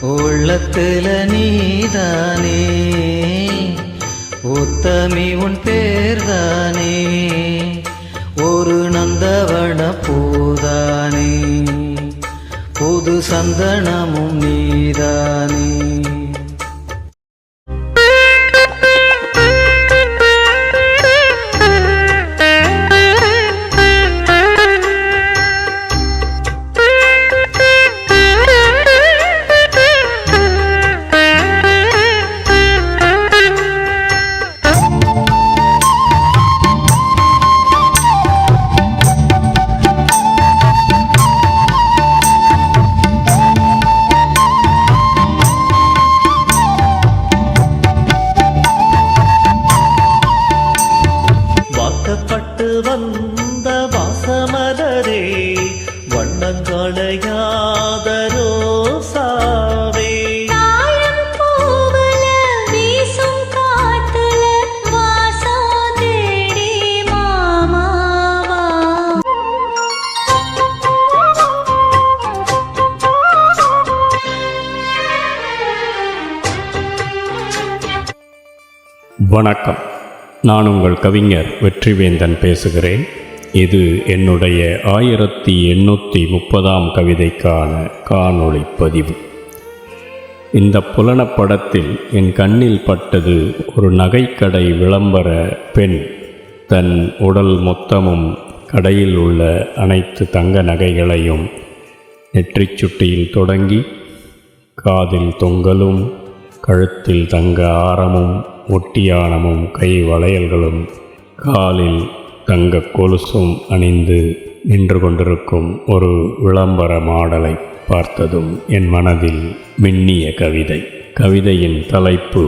உள்ளத்துல நீதானே, உத்தமி உன் பேர்தானே, ஒரு நந்தவன பூதானே, புது சந்தனமும் நீதானே. வந்த வாசமலரே, வண்ணங்களையாத ரோசாவே, தாழம் பூவுல வீசும் காத்துல வாசம் தேடி மாமாவா. வணக்கம். நான் உங்கள் கவிஞர் வெற்றிவேந்தன் பேசுகிறேன். இது என்னுடைய 1830 கவிதைக்கான காணொளி பதிவு. இந்த புலனப்படத்தில் என் கண்ணில் பட்டது ஒரு நகைக்கடை விளம்பர பெண் தன் உடல் மொத்தமும் கடையில் உள்ள அனைத்து தங்க நகைகளையும் நெற்றிச் சுட்டியில் தொடங்கி காதில் தொங்கலும், கழுத்தில் தங்க ஆரமும், ஒட்டியானமும், கை வளையல்களும், காலில் தங்க கொலுசும் அணிந்து நின்று கொண்டிருக்கும் ஒரு விளம்பர மாடலை பார்த்ததும் என் மனதில் மின்னிய கவிதை. கவிதையின் தலைப்பு,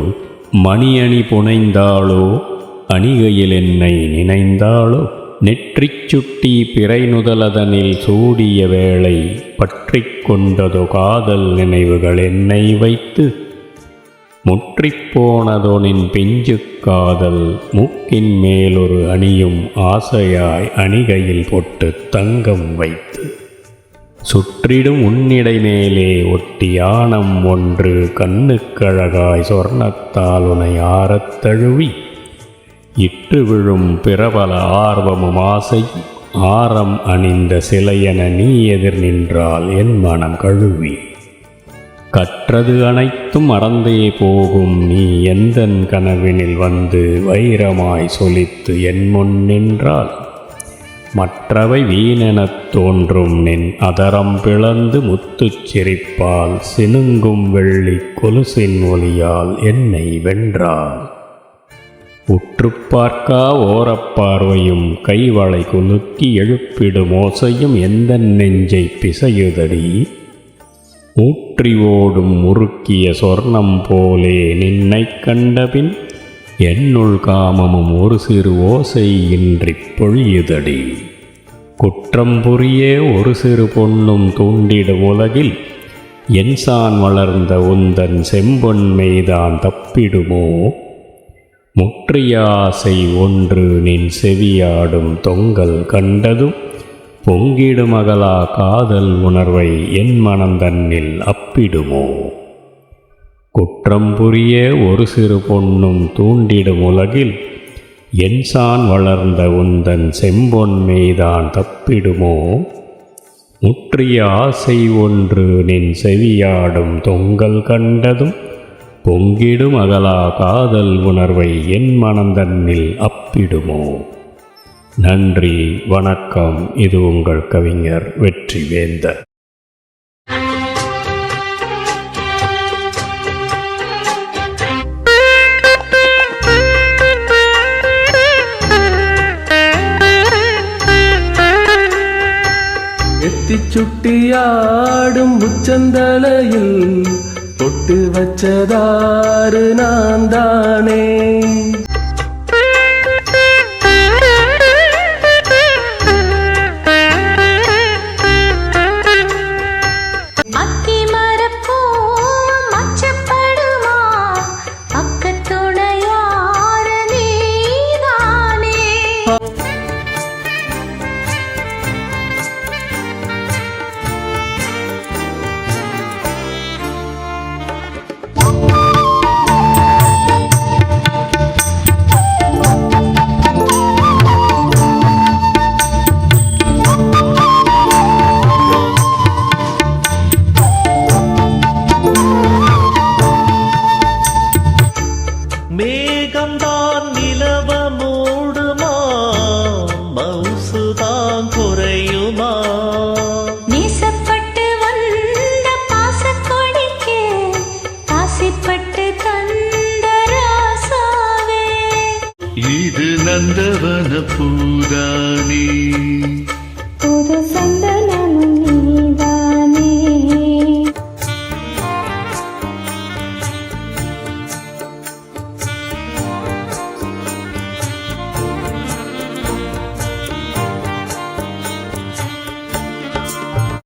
மணியணி புனைந்தாளோ அணிகையில் என்னை நினைந்தாளோ, நெற்றிச் சுட்டி பிறை நுதலதனில் சூடிய வேளை பற்றி கொண்டதோ காதல் நினைவுகள் என்னை வைத்து, முற்றிப்போனதொனின் பிஞ்சு காதல் மூக்கின் மேலொரு அணியும் ஆசையாய் அணிகையில் போட்டு தங்கம் வைத்து, சுற்றிடும் உன்னிடை மேலே ஒட்டி ஆணம் ஒன்று கண்ணுக்கழகாய் சொர்ணத்தால் உனை ஆரத் தழுவி, இட்டு விழும் பிறபல ஆர்வமும் ஆசை ஆரம் அணிந்த சிலையென நீ எதிர் நின்றால் என் மனம் கழுவி, கற்றது அனைத்தும் மறந்தே போகும் நீ எந்தன் கனவினில் வந்து வைரமாய் சொலித்து என் முன் நின்றால், மற்றவை வீணெனத் தோன்றும் நின் அதரம் பிளந்து முத்துச் சிரிப்பால் சினுங்கும் வெள்ளி கொலுசின் ஒலியால் என்னை வென்றாள். உற்று பார்க்கா ஓரப்பார்வையும் கைவளை குலுக்கி எழுப்பிடும் ஓசையும் எந்த நெஞ்சை பிசையுதடி, ஊற்றி ஓடும் உருக்கிய சொர்ணம் போலே நின்னை கண்டபின் என்னுள் காமமும் ஒரு சிறு ஓசை இன்றி பொழியுதடி. குற்றம் புரிய ஒரு சிறு பொன்னும் தூண்டிடும் உலகில் என்சான் வளர்ந்த உந்தன் செம்பொன் மெய்தான் தப்பிடுமோ, முற்றிய ஆசை ஒன்று நின் செவியாடும் தொங்கல் கண்டதும் பொங்கிடும் அகலா காதல் உணர்வை என் மனந்தன்னில் அப்பிடுமோ. குற்றம் புரிய ஒரு சிறு பொன்னும் தூண்டிடும் உலகில் என்சான் வளர்ந்த உந்தன் செம்பொன் மெய்தான் தப்பிடுமோ, முற்றிய ஆசை ஒன்று நின் செவியாடும் தொங்கல் கண்டதும் பொங்கிடும் அகலா காதல் உணர்வை என் மனந்தன்னில் அப்பிடுமோ. நன்றி, வணக்கம். இது உங்கள் கவிஞர் வெற்றிவேந்தன். எத்திச் சுட்டியாடும் உச்சந்தலையில் தொட்டு வச்சதாறு நான் தானே, இது நந்தவன பூதானே புது